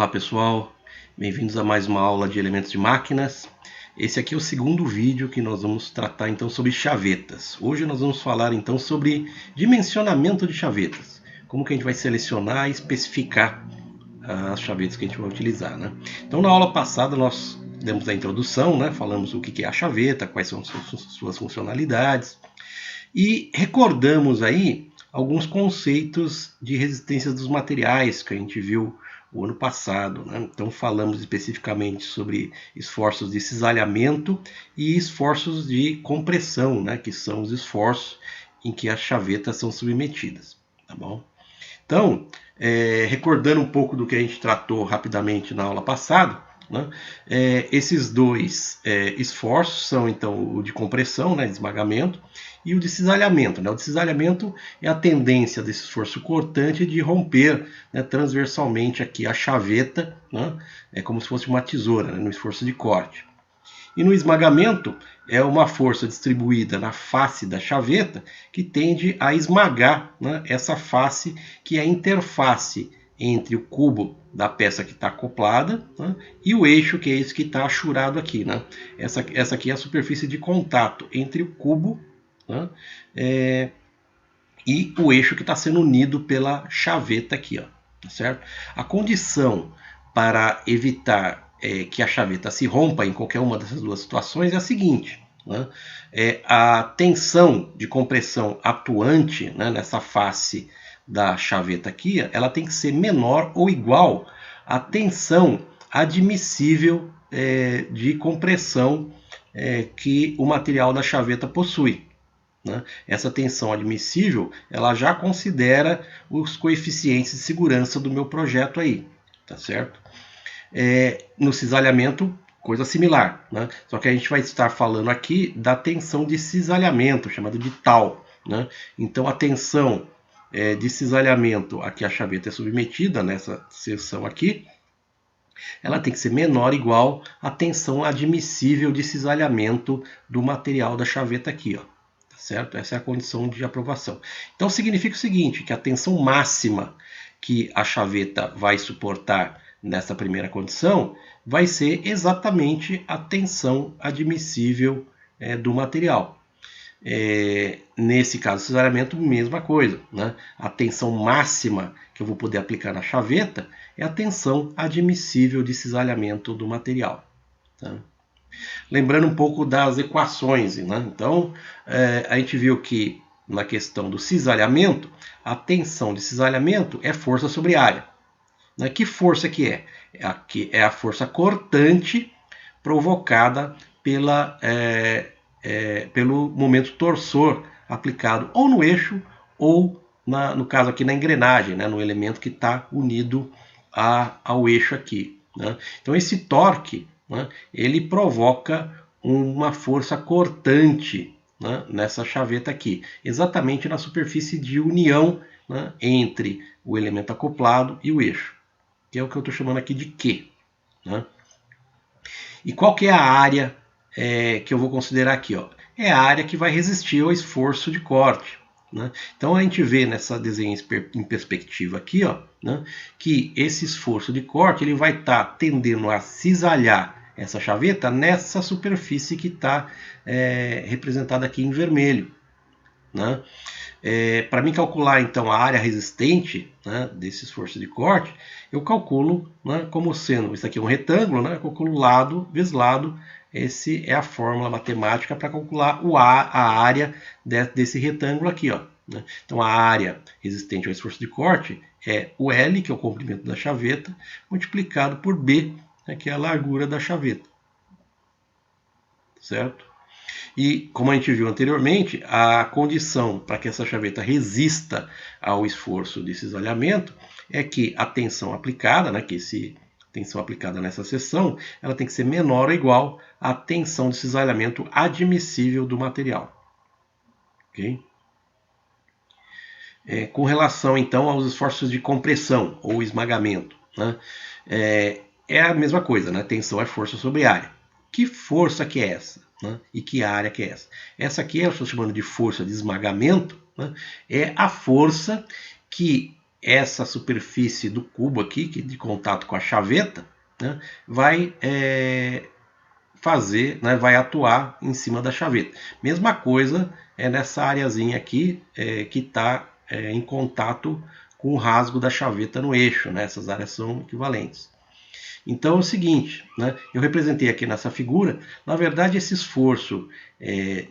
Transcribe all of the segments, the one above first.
Olá pessoal, bem-vindos a mais uma aula de elementos de máquinas. Esse aqui é o segundo vídeo que nós vamos tratar então sobre chavetas. Hoje nós vamos falar então sobre dimensionamento de chavetas. Como que a gente vai selecionar e especificar as chavetas que a gente vai utilizar, né? Então na aula passada nós demos a introdução, né? Falamos o que é a chaveta, quais são suas funcionalidades e recordamos aí alguns conceitos de resistência dos materiais que a gente viu o ano passado, né? Então falamos especificamente sobre esforços de cisalhamento e esforços de compressão, né? Que são os esforços em que as chavetas são submetidas, tá bom? Então, recordando um pouco do que a gente tratou rapidamente na aula passada, né? Esses dois esforços são então o de compressão, né, de esmagamento, e o de cisalhamento. Né? O de cisalhamento é a tendência desse esforço cortante de romper, né, transversalmente aqui a chaveta, né? É como se fosse uma tesoura, né, no esforço de corte. E no esmagamento é uma força distribuída na face da chaveta que tende a esmagar, né, essa face que é a interface entre o cubo da peça que está acoplada, né, e o eixo, que é esse que está achurado aqui. Né? Essa aqui é a superfície de contato entre o cubo, né, e o eixo que está sendo unido pela chaveta aqui. Ó, tá certo? A condição para evitar que a chaveta se rompa em qualquer uma dessas duas situações é a seguinte: né? A tensão de compressão atuante, né, nessa face da chaveta aqui, ela tem que ser menor ou igual à tensão admissível de compressão que o material da chaveta possui. Né? Essa tensão admissível, ela já considera os coeficientes de segurança do meu projeto aí, tá certo? No cisalhamento, coisa similar, né? Só que a gente vai estar falando aqui da tensão de cisalhamento, chamada de tal, né? Então a tensão de cisalhamento a que a chaveta é submetida nessa seção aqui, ela tem que ser menor ou igual à tensão admissível de cisalhamento do material da chaveta aqui, ó. Certo? Essa é a condição de aprovação. Então significa o seguinte, que a tensão máxima que a chaveta vai suportar nessa primeira condição vai ser exatamente a tensão admissível do material. Nesse caso, cisalhamento, mesma coisa. Né? A tensão máxima que eu vou poder aplicar na chaveta é a tensão admissível de cisalhamento do material. Tá? Lembrando um pouco das equações, né? Então, a gente viu que na questão do cisalhamento, a tensão de cisalhamento é força sobre área. Né? Que força que é? É a força cortante provocada pelo momento torsor aplicado ou no eixo ou, no caso aqui, na engrenagem, né? No elemento que está unido ao eixo aqui. Né? Então, esse torque, né, ele provoca uma força cortante, né, nessa chaveta aqui, exatamente na superfície de união, né, entre o elemento acoplado e o eixo, que é o que eu estou chamando aqui de Q. Né? E qual que é a área que eu vou considerar aqui? Ó? É a área que vai resistir ao esforço de corte. Né? Então a gente vê nessa desenho em perspectiva aqui, ó, né, que esse esforço de corte ele vai estar tendendo a cisalhar essa chaveta nessa superfície que está representada aqui em vermelho. Né? Para mim calcular então a área resistente, né, desse esforço de corte, eu calculo, né, como sendo, isso aqui é um retângulo, né, eu calculo lado vezes lado. Essa é a fórmula matemática para calcular a área desse retângulo aqui. Ó, né? Então a área resistente ao esforço de corte é o L, que é o comprimento da chaveta, multiplicado por B, né, que é a largura da chaveta. Certo? E, como a gente viu anteriormente, a condição para que essa chaveta resista ao esforço de cisalhamento é que a tensão aplicada, né, tensão aplicada nessa seção, ela tem que ser menor ou igual à tensão de cisalhamento admissível do material. Okay? Com relação, então, aos esforços de compressão ou esmagamento, né, é a mesma coisa, né? Tensão é força sobre área. Que força que é essa? Né? E que área que é essa? Essa aqui eu estou chamando de força de esmagamento, né? É a força que essa superfície do cubo aqui, que de contato com a chaveta, né, vai fazer, né, vai atuar em cima da chaveta. Mesma coisa nessa areazinha aqui que está em contato com o rasgo da chaveta no eixo, né? Essas áreas são equivalentes. Então é o seguinte, né, eu representei aqui nessa figura, na verdade esse esforço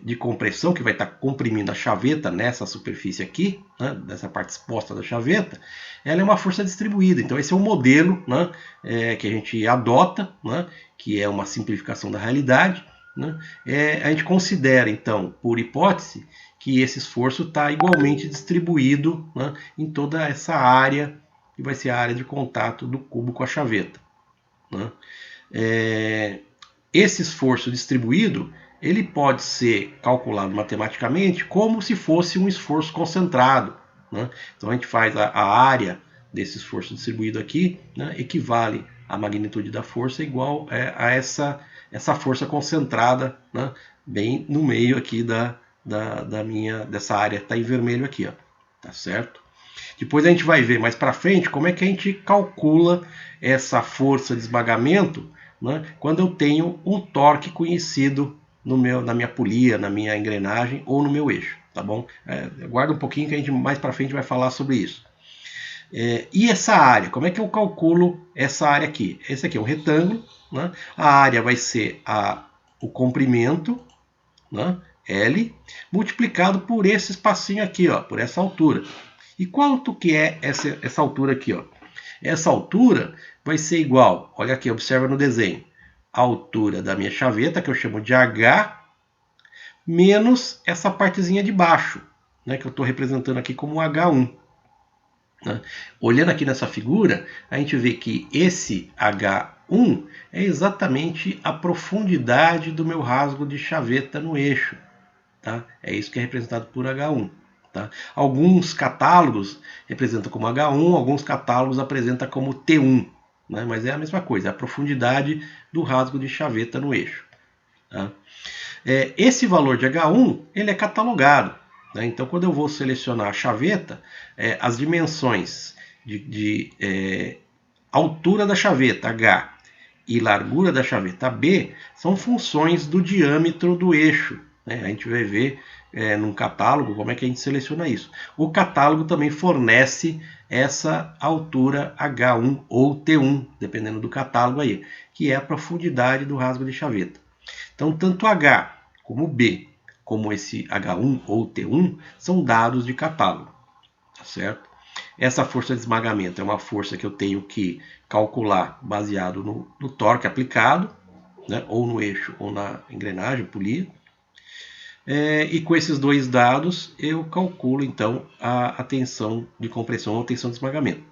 de compressão que vai estar comprimindo a chaveta nessa superfície aqui, né, dessa parte exposta da chaveta, ela é uma força distribuída. Então esse é um modelo, né, que a gente adota, né, que é uma simplificação da realidade. Né, a gente considera então, por hipótese, que esse esforço está igualmente distribuído, né, em toda essa área, que vai ser a área de contato do cubo com a chaveta. Né? Esse esforço distribuído ele pode ser calculado matematicamente como se fosse um esforço concentrado. Né? Então a gente faz a área desse esforço distribuído aqui, né, equivale à magnitude da força igual a essa força concentrada, né, bem no meio aqui dessa área que está em vermelho aqui, ó, tá certo? Depois a gente vai ver mais para frente como é que a gente calcula essa força de esmagamento, né, quando eu tenho um torque conhecido na minha polia, na minha engrenagem ou no meu eixo, tá bom? Aguarda um pouquinho que a gente mais para frente vai falar sobre isso. E essa área, como é que eu calculo essa área aqui? Esse aqui é um retângulo, né? A área vai ser o comprimento, né, L, multiplicado por esse espacinho aqui, ó, por essa altura. E quanto que é essa altura aqui? Ó? Essa altura vai ser igual, olha aqui, observa no desenho, a altura da minha chaveta, que eu chamo de H, menos essa partezinha de baixo, né, que eu estou representando aqui como H1. Né? Olhando aqui nessa figura, a gente vê que esse H1 é exatamente a profundidade do meu rasgo de chaveta no eixo. Tá? É isso que é representado por H1. Tá? Alguns catálogos representam como H1, alguns catálogos apresentam como T1, né? Mas é a mesma coisa, é a profundidade do rasgo de chaveta no eixo. Tá? Esse valor de H1 ele é catalogado. Né? Então, quando eu vou selecionar a chaveta, as dimensões de altura da chaveta H e largura da chaveta B são funções do diâmetro do eixo. Né? A gente vai ver num catálogo como é que a gente seleciona isso. O catálogo também fornece essa altura H1 ou T1, dependendo do catálogo aí, que é a profundidade do rasgo de chaveta. Então, tanto H como B, como esse H1 ou T1, são dados de catálogo, tá certo? Essa força de esmagamento é uma força que eu tenho que calcular baseado no torque aplicado, né, ou no eixo ou na engrenagem, polia. E com esses dois dados eu calculo então a tensão de compressão ou a tensão de esmagamento.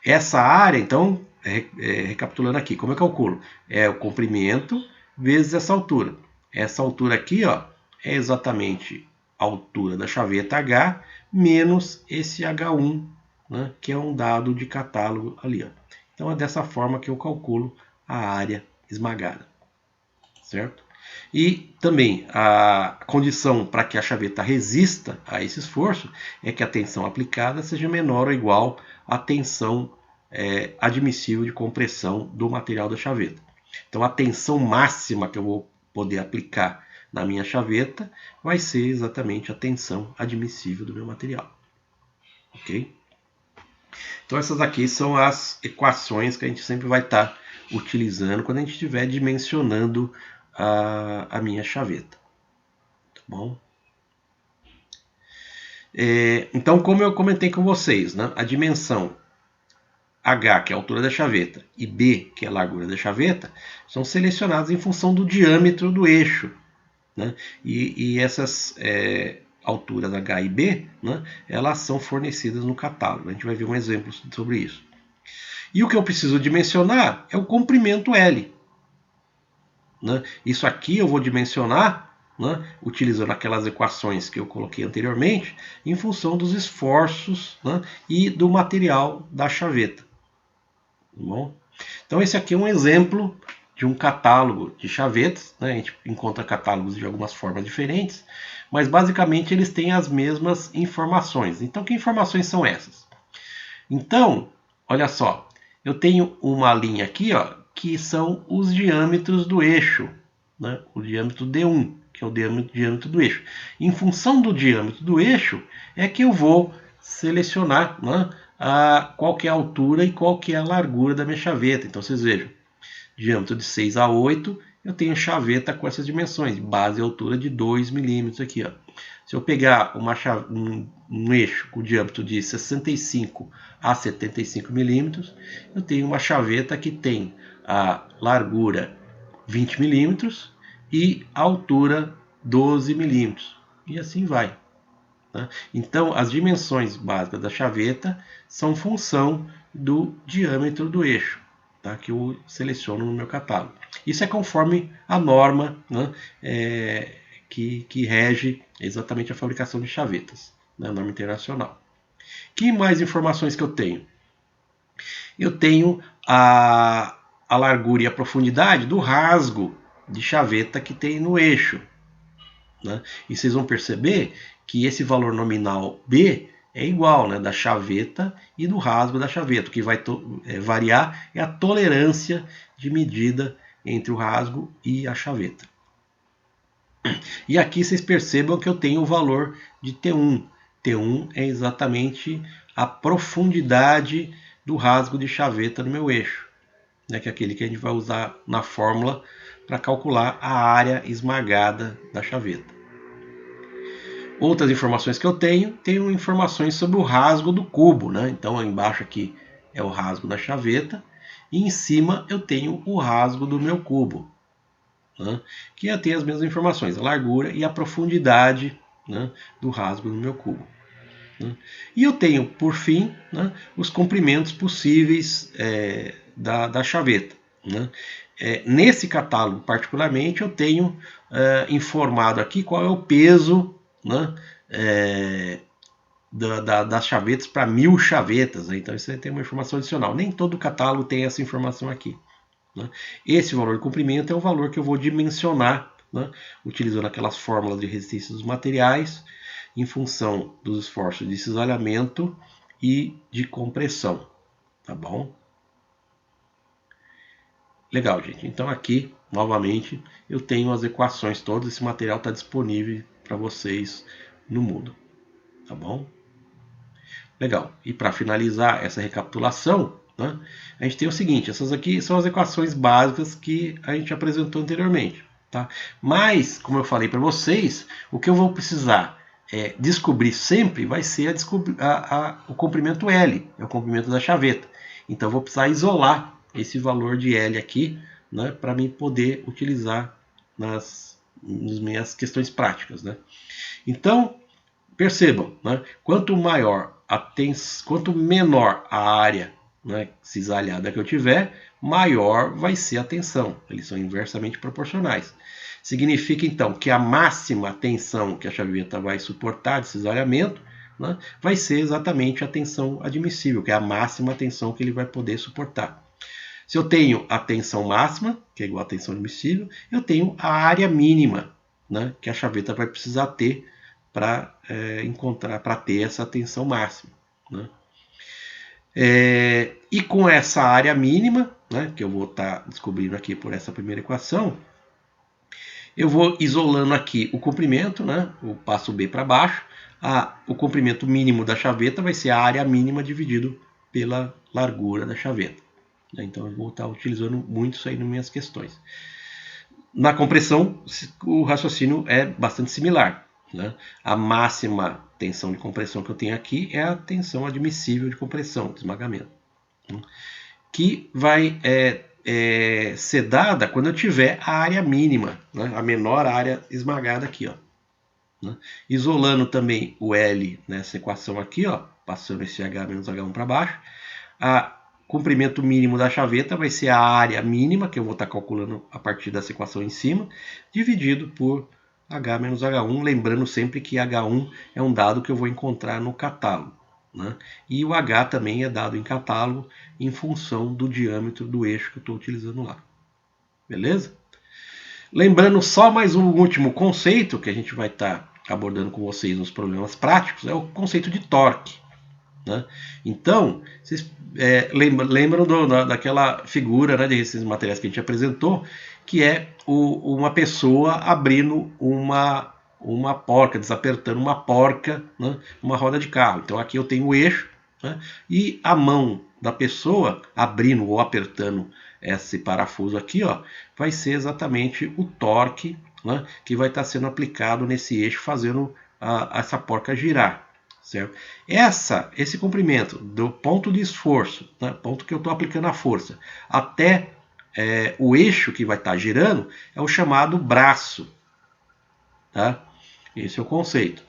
Essa área, então, recapitulando aqui, como eu calculo? É o comprimento vezes essa altura. Essa altura aqui, ó, é exatamente a altura da chaveta H menos esse H1, né, que é um dado de catálogo ali. Ó. Então é dessa forma que eu calculo a área esmagada. Certo? E também a condição para que a chaveta resista a esse esforço é que a tensão aplicada seja menor ou igual à tensão admissível de compressão do material da chaveta. Então a tensão máxima que eu vou poder aplicar na minha chaveta vai ser exatamente a tensão admissível do meu material. Ok? Então essas aqui são as equações que a gente sempre vai estar utilizando quando a gente estiver dimensionando a minha chaveta. Tá bom? Então, como eu comentei com vocês, né, a dimensão H, que é a altura da chaveta, e B, que é a largura da chaveta, são selecionadas em função do diâmetro do eixo. Né? E essas alturas H e B, né, elas são fornecidas no catálogo. A gente vai ver um exemplo sobre isso. E o que eu preciso dimensionar é o comprimento L. Né? Isso aqui eu vou dimensionar, né, utilizando aquelas equações que eu coloquei anteriormente, em função dos esforços, né, e do material da chaveta. Tá bom? Então esse aqui é um exemplo de um catálogo de chavetas. Né? A gente encontra catálogos de algumas formas diferentes, mas basicamente eles têm as mesmas informações. Então que informações são essas? Então, olha só, eu tenho uma linha aqui, ó, que são os diâmetros do eixo, né? O diâmetro D1, que é o diâmetro do eixo. Em função do diâmetro do eixo, é que eu vou selecionar, né, qual que é a altura e qual que é a largura da minha chaveta. Então, vocês vejam, diâmetro de 6 a 8, eu tenho chaveta com essas dimensões, base e altura de 2 milímetros aqui, ó. Se eu pegar um eixo com diâmetro de 65 a 75 milímetros, eu tenho uma chaveta que tem a largura 20 milímetros e a altura 12 milímetros. E assim vai. Tá? Então, as dimensões básicas da chaveta são função do diâmetro do eixo, tá? Que eu seleciono no meu catálogo. Isso é conforme a norma, né, que rege exatamente a fabricação de chavetas, né, a norma internacional. Que mais informações que eu tenho? Eu tenho a largura e a profundidade do rasgo de chaveta que tem no eixo. Né? E vocês vão perceber que esse valor nominal B é igual, né, da chaveta e do rasgo da chaveta. O que vai variar é a tolerância de medida entre o rasgo e a chaveta. E aqui vocês percebam que eu tenho o valor de T1. T1 é exatamente a profundidade do rasgo de chaveta no meu eixo, né, que é aquele que a gente vai usar na fórmula para calcular a área esmagada da chaveta. Outras informações que eu tenho informações sobre o rasgo do cubo, né? Então, embaixo aqui é o rasgo da chaveta e em cima eu tenho o rasgo do meu cubo, né? Que tem as mesmas informações, a largura e a profundidade, né, do rasgo do meu cubo. Né? E eu tenho, por fim, né, os comprimentos possíveis da chaveta. Né? Nesse catálogo, particularmente, eu tenho informado aqui qual é o peso, né, das chavetas para 1000 chavetas. Né? Então, isso aí tem uma informação adicional. Nem todo catálogo tem essa informação aqui. Né? Esse valor de comprimento é o valor que eu vou dimensionar, né, utilizando aquelas fórmulas de resistência dos materiais, em função dos esforços de cisalhamento e de compressão. Tá bom? Legal, gente. Então aqui, novamente, eu tenho as equações todas. Esse material está disponível para vocês no Moodle. Tá bom? Legal. E para finalizar essa recapitulação, né, a gente tem o seguinte: essas aqui são as equações básicas que a gente apresentou anteriormente. Tá? Mas, como eu falei para vocês, o que eu vou precisar descobrir sempre vai ser o comprimento L, é o comprimento da chaveta. Então, eu vou precisar isolar esse valor de L aqui, né, para mim poder utilizar nas minhas questões práticas. Né? Então, percebam, né, quanto menor a área, né, cisalhada que eu tiver, maior vai ser a tensão. Eles são inversamente proporcionais. Significa, então, que a máxima tensão que a chaveta vai suportar de cisalhamento, né, vai ser exatamente a tensão admissível, que é a máxima tensão que ele vai poder suportar. Se eu tenho a tensão máxima, que é igual à tensão admissível, eu tenho a área mínima, né, que a chaveta vai precisar ter para ter essa tensão máxima. Né? E com essa área mínima, né, que eu vou estar descobrindo aqui por essa primeira equação, eu vou isolando aqui o comprimento, né, o passo B para baixo. O comprimento mínimo da chaveta vai ser a área mínima dividido pela largura da chaveta. Então eu vou estar utilizando muito isso aí nas minhas questões. Na compressão, o raciocínio é bastante similar. Né? A máxima tensão de compressão que eu tenho aqui é a tensão admissível de compressão, de esmagamento, né? Que vai ser dada quando eu tiver a área mínima, né? A menor área esmagada aqui. Ó, né? Isolando também o L nessa equação aqui, ó, passando esse H menos H1 para baixo, o comprimento mínimo da chaveta vai ser a área mínima, que eu vou estar calculando a partir dessa equação em cima, dividido por H menos H1, lembrando sempre que H1 é um dado que eu vou encontrar no catálogo. Né? E o H também é dado em catálogo em função do diâmetro do eixo que eu estou utilizando lá. Beleza? Lembrando só mais um último conceito que a gente vai estar abordando com vocês nos problemas práticos, é o conceito de torque. né? Então, vocês lembram daquela figura, né, de resistência de materiais que a gente apresentou, que é uma pessoa abrindo uma porca, desapertando uma porca, né, uma roda de carro. Então aqui eu tenho o eixo, né, e a mão da pessoa abrindo ou apertando esse parafuso aqui, ó, vai ser exatamente o torque, né, que vai estar sendo aplicado nesse eixo, fazendo essa porca girar. Certo? Esse comprimento do ponto de esforço, né, ponto que eu estou aplicando a força, até o eixo que vai estar girando, é o chamado braço. Tá? Esse é o conceito.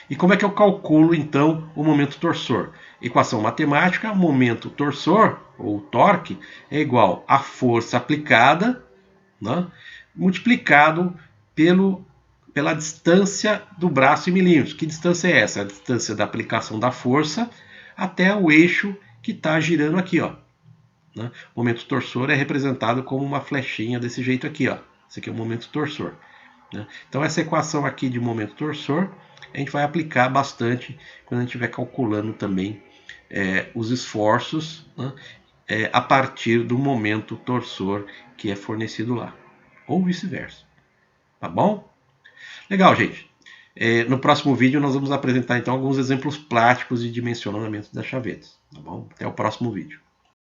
E como é que eu calculo, então, o momento torsor? Equação matemática, momento torsor, ou torque, é igual a força aplicada, né, multiplicado pela distância do braço em milímetros. Que distância é essa? A distância da aplicação da força até o eixo que está girando aqui, ó. Né? O momento torsor é representado como uma flechinha desse jeito aqui, ó. Esse aqui é o momento torsor. Né? Então essa equação aqui de momento torsor a gente vai aplicar bastante quando a gente estiver calculando também os esforços, né, a partir do momento torsor que é fornecido lá, ou vice-versa. Tá bom? Legal, gente. No próximo vídeo nós vamos apresentar então alguns exemplos práticos de dimensionamento das chavetas. Tá bom? Até o próximo vídeo.